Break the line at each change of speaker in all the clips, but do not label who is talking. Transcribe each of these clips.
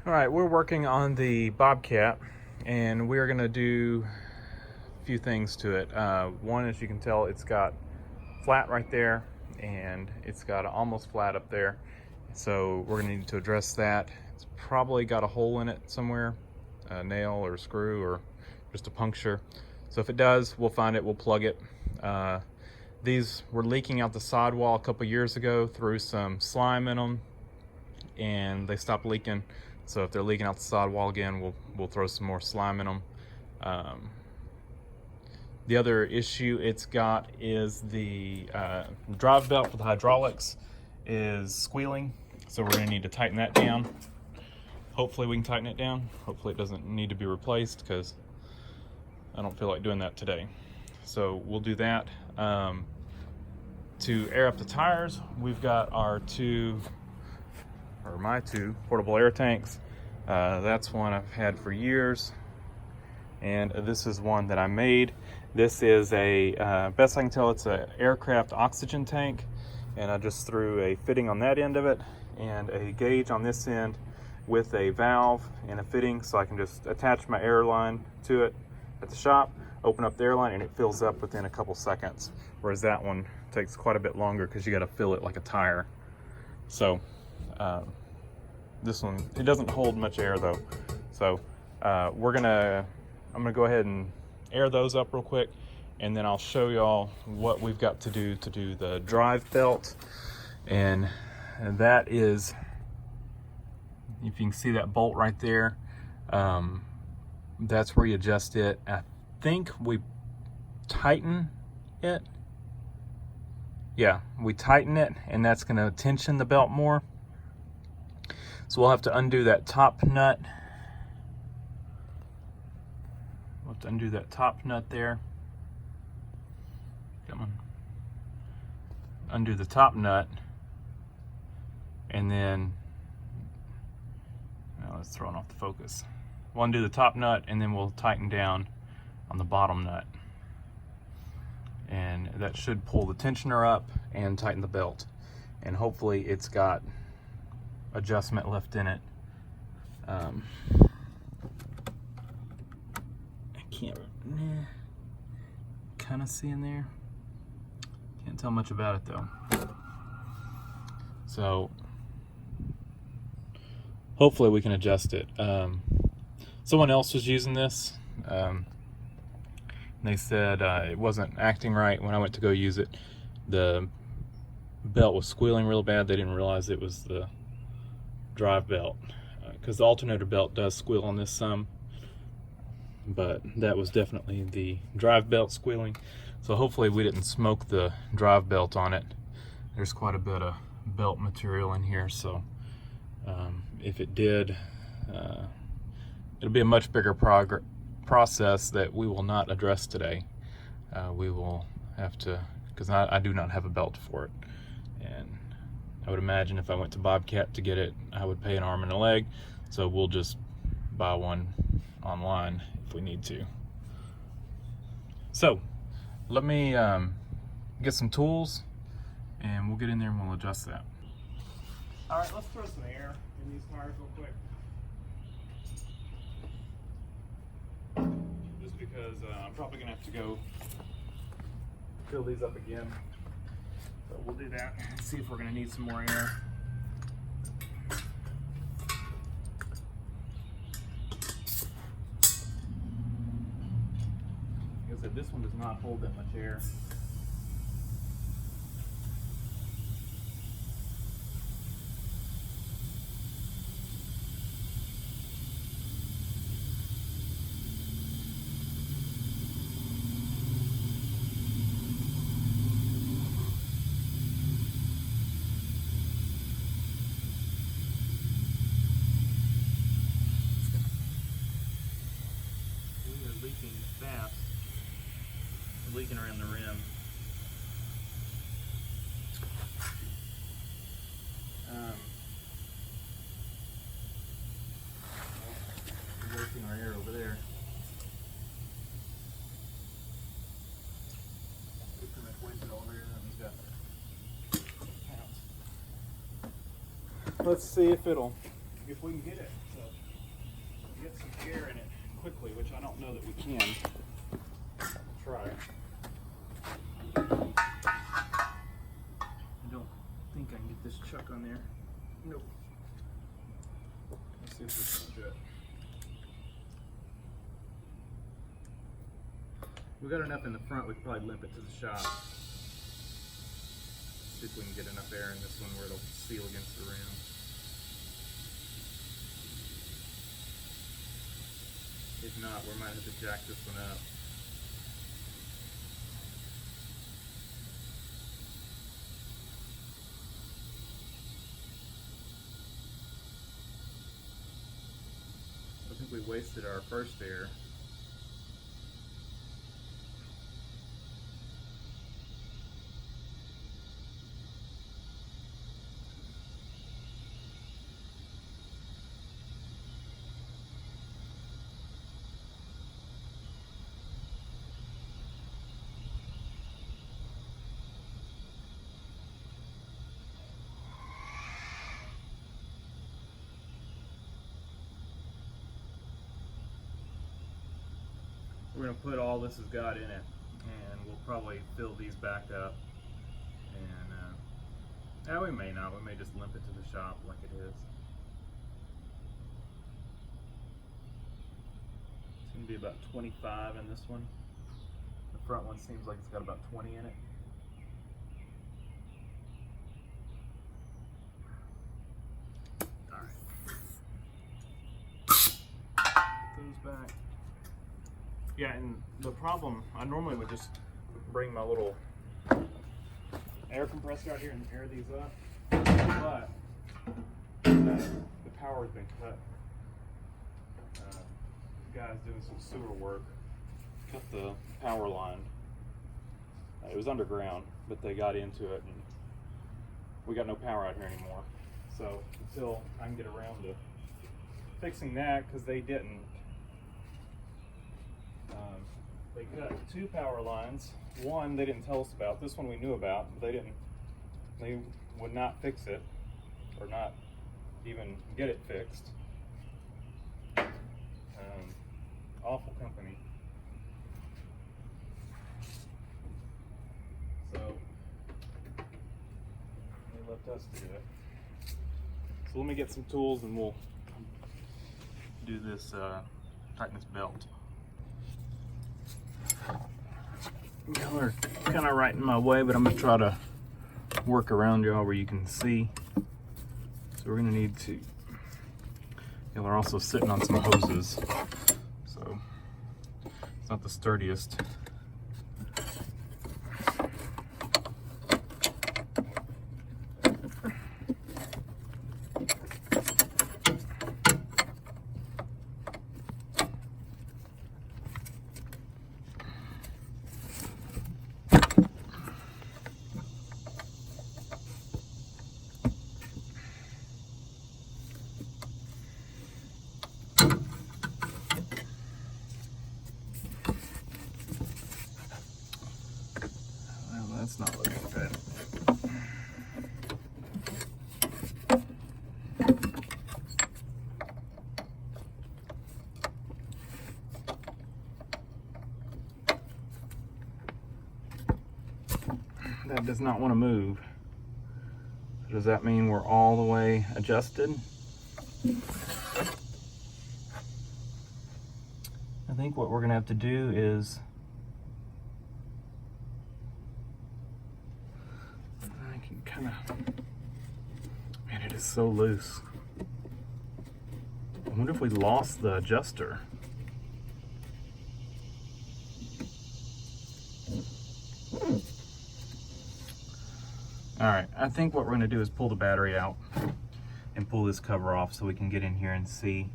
All right, we're working on the Bobcat, and we're gonna do a few things to it. One, as you can tell, it's got flat right there, and it's got almost flat up there. So we're gonna need to address that. It's probably got a hole in it somewhere, a nail or a screw or just a puncture. So if it does, we'll find it, we'll plug it. These were leaking out the sidewall a couple years ago, threw some slime in them, and they stopped leaking. So if they're leaking out the sidewall again, we'll throw some more slime in them. The other issue it's got is the drive belt for the hydraulics is squealing, so we're going to need to tighten that down. Hopefully we can tighten it down. Hopefully it doesn't need to be replaced, because I don't feel like doing that today. So we'll do that. To air up the tires, we've got our my two portable air tanks. That's one I've had for years, and this is one that I made. This is a, best I can tell, it's an aircraft oxygen tank, and I just threw a fitting on that end of it and a gauge on this end with a valve and a fitting, so I can just attach my air line to it at the shop, open up the air line, and it fills up within a couple seconds, whereas that one takes quite a bit longer because you got to fill it like a tire. So this one, it doesn't hold much air though. So I'm gonna go ahead and air those up real quick, and then I'll show y'all what we've got to do the drive belt. And that is, if you can see that bolt right there, that's where you adjust it. I think we tighten it. Yeah, we tighten it, and that's going to tension the belt more. So we'll have to undo that top nut. We'll have to undo that top nut there. Come on. Undo the top nut, and then, now it's throwing off the focus. We'll undo the top nut, and then we'll tighten down on the bottom nut. And that should pull the tensioner up and tighten the belt. And hopefully it's got adjustment left in it. I can't kind of see in there. Can't tell much about it though. So hopefully we can adjust it. Someone else was using this. They said it wasn't acting right. When I went to go use it, the belt was squealing real bad. They didn't realize it was the drive belt, because the alternator belt does squeal on this some, but that was definitely the drive belt squealing. So hopefully we didn't smoke the drive belt on it. There's quite a bit of belt material in here, so if it did, it'll be a much bigger process that we will not address today. We will have to, because I do not have a belt for it, and I would imagine if I went to Bobcat to get it, I would pay an arm and a leg. So we'll just buy one online if we need to. So let me get some tools, and we'll get in there and we'll adjust that. All right, let's throw some air in these tires real quick. Just because I'm probably gonna have to go fill these up again. So we'll do that and see if we're gonna need some more air. Like I said, this one does not hold that much air. Leaking fast, leaking around the rim. Wasting our air over there. We pretty much wasted all there. That one's got counts. Let's see if we can get it. So. get some air in it quickly, which I don't know that we can. I'll try. I don't think I can get this chuck on there. Nope. Let's see if this will do it. We got enough in the front, we could probably limp it to the shop. See if we can get enough air in this one where it'll seal against the rim. If not, we might have to jack this one up. I think we wasted our first air. We're going to put all this has got in it, and we'll probably fill these back up. And we may not. We may just limp it to the shop like it is. It's going to be about 25 in this one. The front one seems like it's got about 20 in it. All right. Put those back. Yeah, and the problem, I normally would just bring my little air compressor out here and air these up, but the power's been cut. The guy's doing some sewer work, cut the power line. It was underground, but they got into it, and we got no power out here anymore. So until I can get around to fixing that, because they didn't. They cut 2 power lines. One they didn't tell us about. This one we knew about. They would not fix it, or not even get it fixed. Awful company. So they left us to do it. So let me get some tools and we'll do this, tighten this belt. Y'all are kind of right in my way, but I'm gonna try to work around y'all where you can see. So we're gonna need to, y'all are also sitting on some hoses, so it's not the sturdiest. That's not looking good. That does not want to move. So does that mean we're all the way adjusted? I think what we're going to have to do is man, it is so loose. I wonder if we lost the adjuster. Alright, I think what we're going to do is pull the battery out and pull this cover off so we can get in here and see.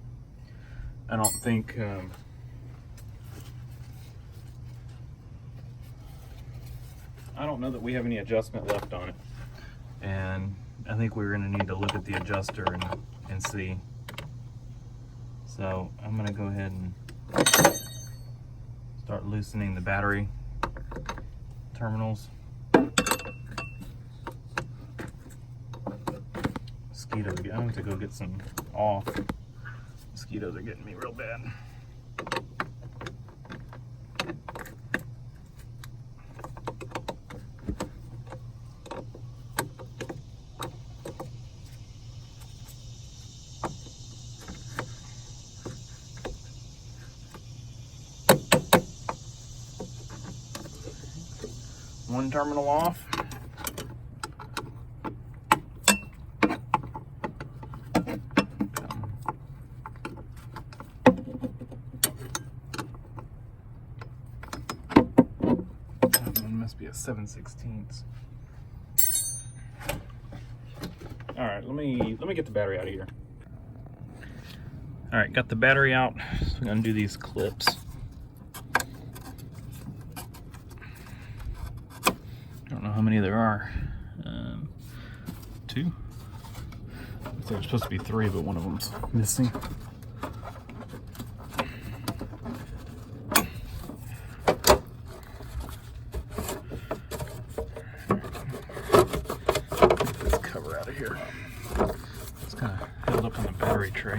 I don't think I don't know that we have any adjustment left on it. And I think we're going to need to look at the adjuster and see. So I'm going to go ahead and start loosening the battery terminals. Mosquito, I have to go get some off. Mosquitoes are getting me real bad. One terminal off. Must be a 7/16. All right, let me get the battery out of here. All right, got the battery out. So I'm gonna do these clips. I don't know how many there are. 2. There's supposed to be 3, but one of them's missing. Here. It's kind of held up on the battery tray.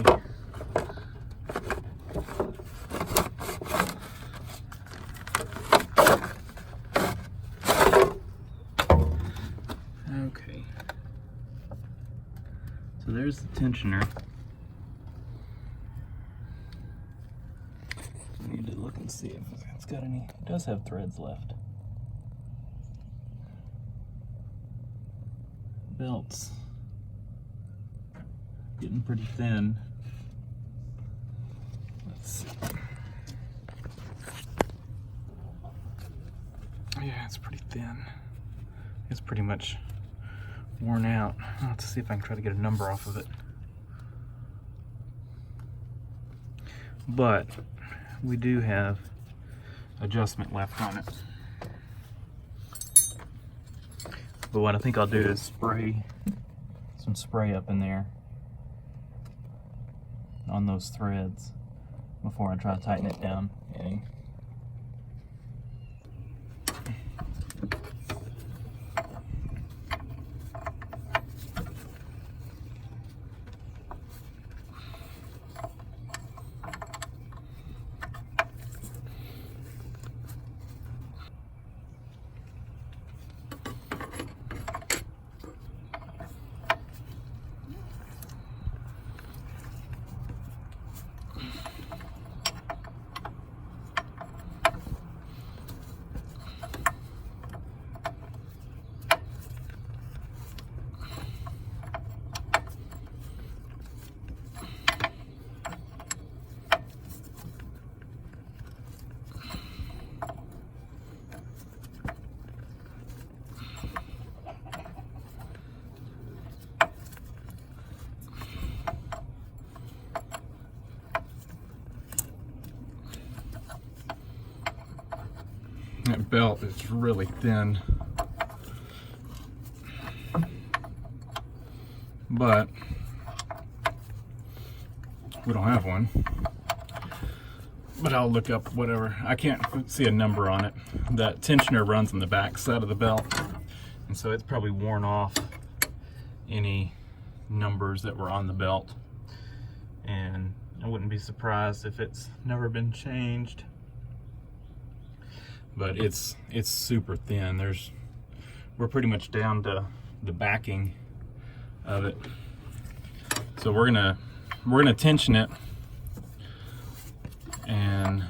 Okay. So there's the tensioner. I need to look and see if it's got any. It does have threads left. Belts. Getting pretty thin. Let's see. Yeah, it's pretty thin. It's pretty much worn out. I'll have to see if I can try to get a number off of it. But we do have adjustment left on it. But what I think I'll do is spray some spray up in there on those threads before I try to tighten it down any. That belt is really thin, but we don't have one. But I'll look up whatever. I can't see a number on it. That tensioner runs on the back side of the belt, and so it's probably worn off any numbers that were on the belt. And I wouldn't be surprised if it's never been changed. But it's super thin. We're pretty much down to the backing of it. So we're gonna tension it and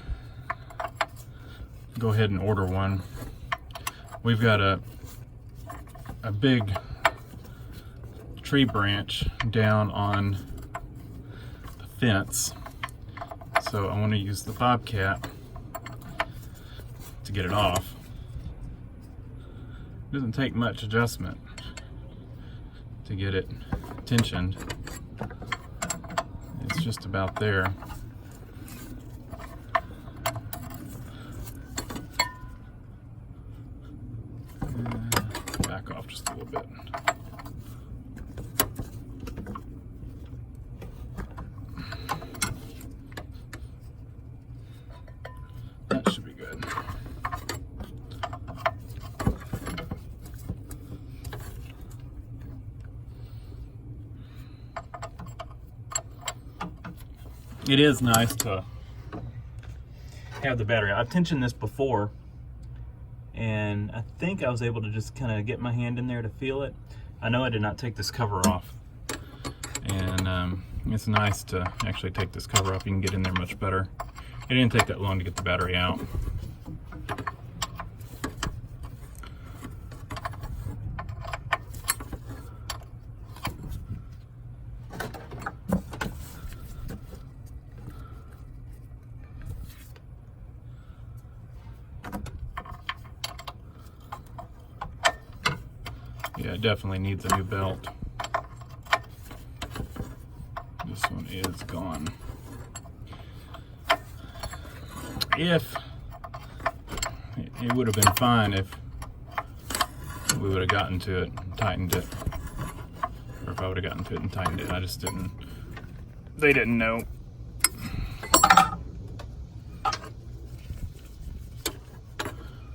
go ahead and order one. We've got a big tree branch down on the fence, so I want to use the Bobcat to get it off. It doesn't take much adjustment to get it tensioned. It's just about there. Back off just a little bit. That should be good. it is nice to have the battery. I've tensioned this before, and I think I was able to just kind of get my hand in there to feel it. I know I did not take this cover off, and it's nice to actually take this cover off. You can get in there much better. It didn't take that long to get the battery out. Yeah, it definitely needs a new belt. This one is gone. If it would have been fine if we would have gotten to it and tightened it, or if I would have gotten to it and tightened it. I just didn't. They didn't know.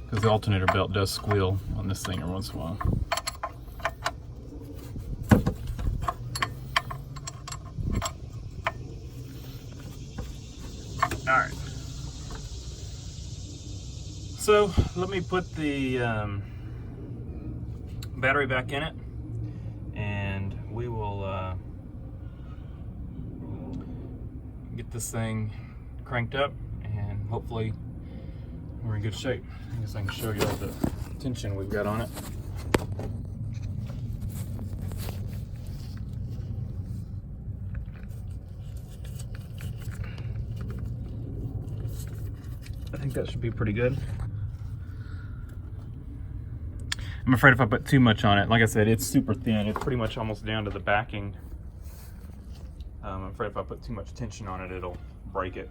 Because the alternator belt does squeal on this thing every once in a while. All right. So let me put the battery back in it, and we will get this thing cranked up, and hopefully we're in good shape. I guess I can show you all the tension we've got on it. I think that should be pretty good. I'm afraid if I put too much on it, like I said, it's super thin. It's pretty much almost down to the backing. I'm afraid if I put too much tension on it, it'll break it.